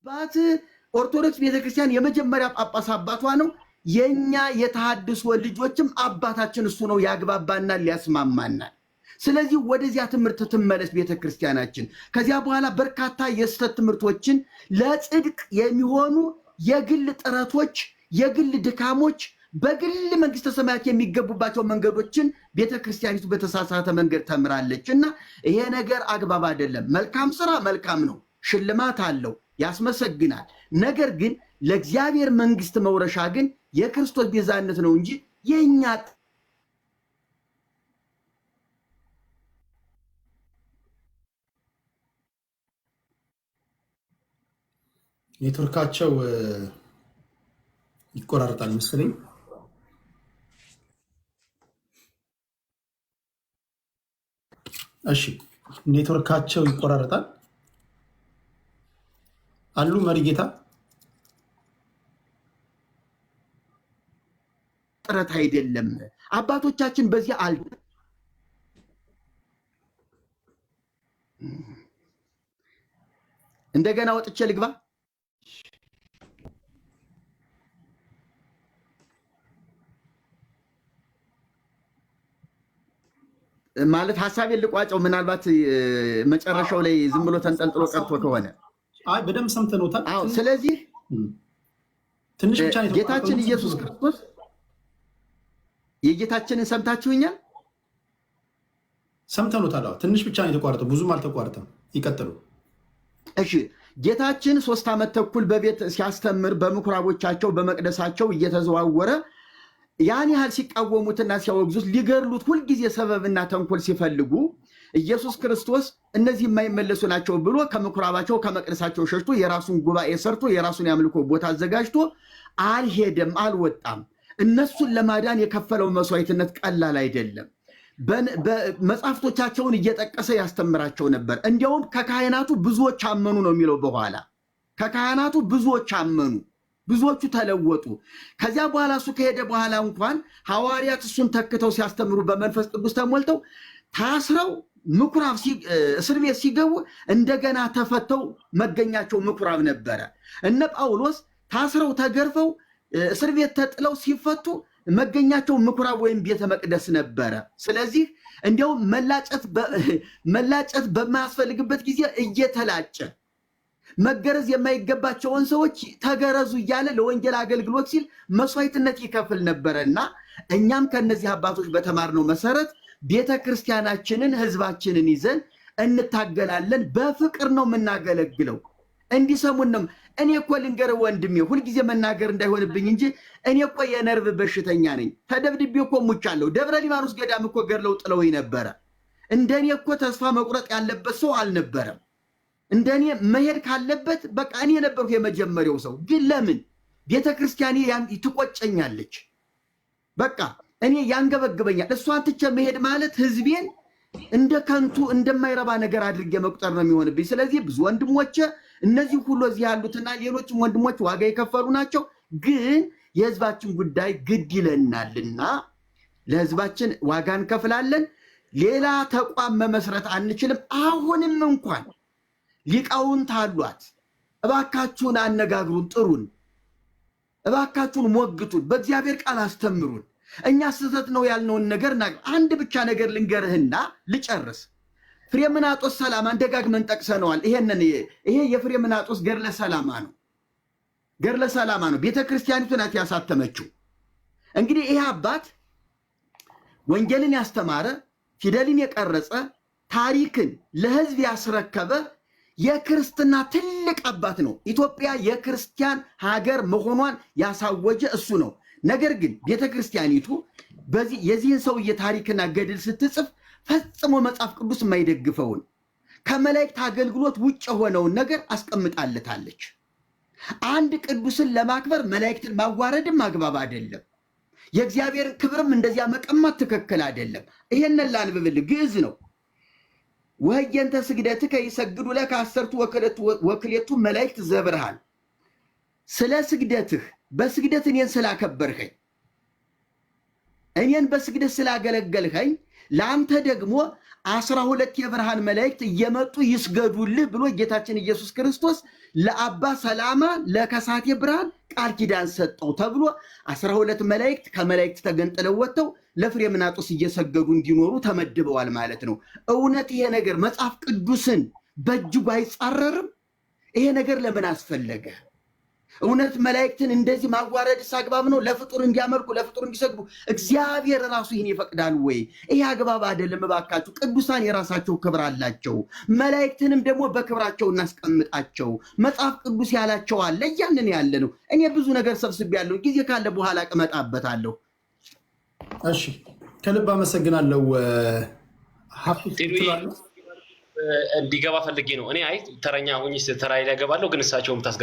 ባት ኦርቶዶክስ ቤተክርስቲያን የመጀመሪያ ጳጳስ አባቷ ነው። የኛ የተሐድሶ ልጆችም አባታችን እሱ ነው። ያግባባናል፣ ያስማማናል። ስለዚህ ወደዚያ ትምህርት ትመለስ ቤተክርስቲያናችን። ከዚያ በኋላ በርካታ የስተት ትምህርቶችን ለጽድቅ የሚሆኑ የግል ጥረቶች፣ የግል ድካሞች፣ በግል መንግስተ ሰማያት የሚገቡባቸው መንገዶችን ቤተክርስቲያኒቱ በተሳሳተ መንገድ ተምራለች እና ይሄ ነገር አግባብ አይደለም። መልካም ስራ መልካም ነው፣ ሽልማት አለው፣ ያስመሰግናል። ነገር ግን ለእግዚአብሔር መንግስት መውረሻ ግን የክርስቶስ ቤዛነት ነው እንጂ የኛ ኔትወርካቸው ይቆራረጣል መሰለኝ። እሺ ኔትወርካቸው ይቆራረጣል አሉ መሪጌታ ጥረት አይደለም። አባቶቻችን በዚህ አል እንደገና ወጥቼ ልግባ ማለት ሐሳቤን ልቋጨው። ምናልባት መጨረሻው ላይ ዝም ብሎ ተንጠልጥሎ ቀርቶ ከሆነ አይ በደንብ ሰምተነውታል። አዎ ስለዚህ ትንሽ ብቻ ነው ጌታችን ኢየሱስ ክርስቶስ የጌታችንን ሰምታችሁኛል? ሰምተነውታል። አዎ ትንሽ ብቻ ነው የተቋረጠው፣ ብዙም አልተቋረጠም። ይቀጥሉ። እሺ ጌታችን 3 ዓመት ተኩል በቤት ሲያስተምር በምኩራቦቻቸው በመቅደሳቸው እየተዘዋወረ ያን ያህል ሲቃወሙትና ሲያወግዙት ሊገድሉት ሁልጊዜ ሰበብና ተንኮል ሲፈልጉ ኢየሱስ ክርስቶስ እነዚህ የማይመለሱ ናቸው ብሎ ከምኩራባቸው ከመቅደሳቸው ሸሽቶ የራሱን ጉባኤ ሰርቶ የራሱን ያምልኮ ቦታ አዘጋጅቶ አልሄደም፣ አልወጣም። እነሱን ለማዳን የከፈለው መስዋዕትነት ቀላል አይደለም። መጽሐፍቶቻቸውን እየጠቀሰ ያስተምራቸው ነበር። እንዲያውም ከካህናቱ ብዙዎች አመኑ ነው የሚለው። በኋላ ከካህናቱ ብዙዎች አመኑ፣ ብዙዎቹ ተለወጡ። ከዚያ በኋላ እሱ ከሄደ በኋላ እንኳን ሐዋርያት እሱን ተክተው ሲያስተምሩ በመንፈስ ቅዱስ ተሞልተው ታስረው ምኩራብ እስር ቤት ሲገቡ እንደገና ተፈተው መገኛቸው ምኩራብ ነበረ። እነ ጳውሎስ ታስረው ተገርፈው እስር ቤት ተጥለው ሲፈቱ መገኛቸው ምኩራብ ወይም ቤተ መቅደስ ነበረ። ስለዚህ እንዲያውም መላጨት በማያስፈልግበት ጊዜ እየተላጨ መገረዝ የማይገባቸውን ሰዎች ተገረዙ እያለ ለወንጌል አገልግሎት ሲል መስዋዕትነት ይከፍል ነበረና እኛም ከነዚህ አባቶች በተማርነው መሰረት ቤተ ክርስቲያናችንን ህዝባችንን ይዘን እንታገላለን። በፍቅር ነው የምናገለግለው። እንዲሰሙን ነው። እኔ እኮ ልንገርህ ወንድሜ፣ ሁልጊዜ መናገር እንዳይሆንብኝ እንጂ እኔ እኮ የነርቭ በሽተኛ ነኝ። ተደብድቤ እኮ ሙቻለሁ። ደብረ ሊባኖስ ገዳም እኮ ገድለው ጥለውኝ ነበረ። እንደኔ እኮ ተስፋ መቁረጥ ያለበት ሰው አልነበረም። እንደኔ መሄድ ካለበት በቃ እኔ ነበርኩ የመጀመሪያው ሰው። ግን ለምን ቤተ ክርስቲያኔ ትቆጨኛለች? በቃ እኔ ያንገበግበኛል። እሷን ትቼ መሄድ ማለት ህዝቤን እንደ ከንቱ እንደማይረባ ነገር አድርጌ መቁጠር ነው የሚሆንብኝ። ስለዚህ ብዙ ወንድሞቼ እነዚህ ሁሉ እዚህ ያሉትና ሌሎችም ወንድሞች ዋጋ የከፈሉ ናቸው። ግን የህዝባችን ጉዳይ ግድ ይለናልና ለህዝባችን ዋጋ እንከፍላለን። ሌላ ተቋም መመስረት አንችልም። አሁንም እንኳን ሊቃውንት አሏት። እባካችሁን አነጋግሩን፣ ጥሩን፣ እባካችሁን ሞግቱን፣ በእግዚአብሔር ቃል አስተምሩን። እኛ ስህተት ነው ያልነውን ነገር አንድ ብቻ ነገር ልንገርህና ልጨርስ። ፍሬምናጦስ ሰላማን ደጋግመን ጠቅሰነዋል። ይሄ የፍሬምናጦስ ገድለ ሰላማ ነው። ገድለ ሰላማ ነው። ቤተክርስቲያኒቱ ናት ያሳተመችው። እንግዲህ ይሄ አባት ወንጌልን ያስተማረ፣ ፊደልን የቀረጸ፣ ታሪክን ለህዝብ ያስረከበ የክርስትና ትልቅ አባት ነው። ኢትዮጵያ የክርስቲያን ሀገር መሆኗን ያሳወጀ እሱ ነው። ነገር ግን ቤተክርስቲያኒቱ የዚህን ሰውዬ ታሪክና ገድል ስትጽፍ ፈጽሞ መጽሐፍ ቅዱስ የማይደግፈውን ከመላእክት አገልግሎት ውጭ የሆነውን ነገር አስቀምጣለታለች። አንድ ቅዱስን ለማክበር መላእክትን ማዋረድም አግባብ አይደለም። የእግዚአብሔርን ክብርም እንደዚያ መቀማት ትክክል አይደለም። ይሄንን ላንብብልህ፣ ግዕዝ ነው። ወህየንተ ስግደትከ ይሰግዱ ለከ አሰርቱ ወክሌቱ መላእክት ዘብርሃን። ስለ ስግደትህ በስግደት እኔን ስላከበርኸኝ፣ እኔን በስግደት ስላገለገልኸኝ ለአንተ ደግሞ 12 የብርሃን መላእክት እየመጡ ይስገዱልህ ብሎ ጌታችን ኢየሱስ ክርስቶስ ለአባ ሰላማ ለከሳቴ ብርሃን ቃል ኪዳን ሰጠው ተብሎ 12 መላእክት ከመላእክት ተገንጥለው ወጥተው ለፍሬምናጦስ እየሰገዱ እንዲኖሩ ተመድበዋል ማለት ነው። እውነት ይሄ ነገር መጽሐፍ ቅዱስን በእጅጉ አይጻረርም? ይሄ ነገር ለምን አስፈለገ? እውነት መላእክትን እንደዚህ ማዋረድስ አግባብ ነው? ለፍጡር እንዲያመልኩ ለፍጡር እንዲሰግዱ እግዚአብሔር ራሱ ይህን ይፈቅዳል ወይ? ይሄ አግባብ አይደለም። እባካችሁ ቅዱሳን የራሳቸው ክብር አላቸው። መላእክትንም ደግሞ በክብራቸው እናስቀምጣቸው። መጽሐፍ ቅዱስ ያላቸው አለ፣ እያንን ያለ ነው። እኔ ብዙ ነገር ሰብስቤያለሁ። ጊዜ ካለ በኋላ እመጣበታለሁ። እሺ፣ ከልብ አመሰግናለሁ። እንዲገባ ፈልጌ ነው። እኔ አይ ተረኛ ሆኜ ተራይ ላይ ገባለሁ፣ ግን እሳቸውም ታስገ